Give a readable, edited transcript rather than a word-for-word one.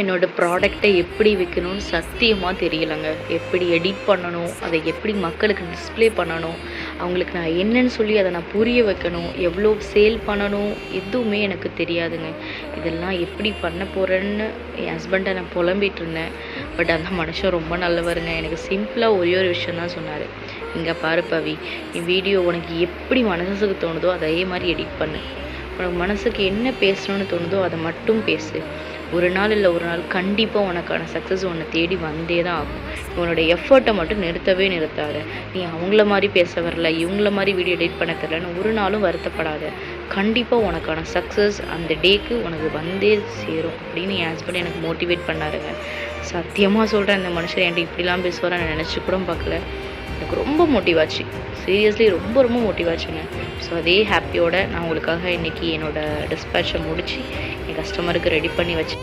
என்னோட ப்ராடக்ட்டை எப்படி விற்கணும்னு சத்தியமாக தெரியலைங்க. எப்படி எடிட் பண்ணணும், அதை எப்படி மக்களுக்கு டிஸ்ப்ளே பண்ணணும், அவங்களுக்கு நான் என்னன்னு சொல்லி அதை நான் புரிய வைக்கணும், எவ்வளோ சேல் பண்ணணும், எதுவுமே எனக்கு தெரியாதுங்க. இதெல்லாம் எப்படி பண்ண போகிறேன்னு என் ஹஸ்பண்ட்டை நான் புலம்பிகிட்டு இருந்தேன். பட் அந்த மனுஷன் ரொம்ப நல்லவருங்க. எனக்கு சிம்பிளாக ஒரே ஒரு விஷயம் தான் சொன்னார். இங்கே பாரு பவி, நீ வீடியோ உனக்கு எப்படி மனசுக்கு தோணுதோ அதே மாதிரி எடிட் பண்ணு. உனக்கு மனசுக்கு என்ன பேசணும்னு தோணுதோ அதை மட்டும் பேசு. ஒரு நாள் இல்லை ஒரு நாள் கண்டிப்பாக உனக்கான சக்ஸஸ் உன்னை தேடி வந்தே தான் ஆகும். உன்னோட எஃபர்ட்டை மட்டும் நிறுத்தவே நிறுத்தாத. நீ அவங்கள மாதிரி பேச வரல, இவங்கள மாதிரி வீடியோ எடிட் பண்ண தெரிலன்னு ஒரு நாளும் வருத்தப்படாத. கண்டிப்பாக உனக்கான சக்ஸஸ் அந்த டேக்கு உனக்கு வந்தே சேரும் அப்படின்னு என் ஹஸ்பண்ட் எனக்கு மோட்டிவேட் பண்ணாருங்க. சத்தியமாக சொல்கிறேன், இந்த மனுஷன் என்கிட்ட இப்படிலாம் பேசுவார் நான் நினச்சி கூட பார்க்கல. எனக்கு ரொம்ப மோட்டிவாச்சு, சீரியஸ்லி ரொம்ப ரொம்ப மோட்டிவாச்சுங்க. ஸோ அதே ஹாப்பியோடு நான் உங்களுக்காக இன்றைக்கி என்னோடய டிஸ்பேட்சை முடித்து என் கஸ்டமருக்கு ரெடி பண்ணி வச்சு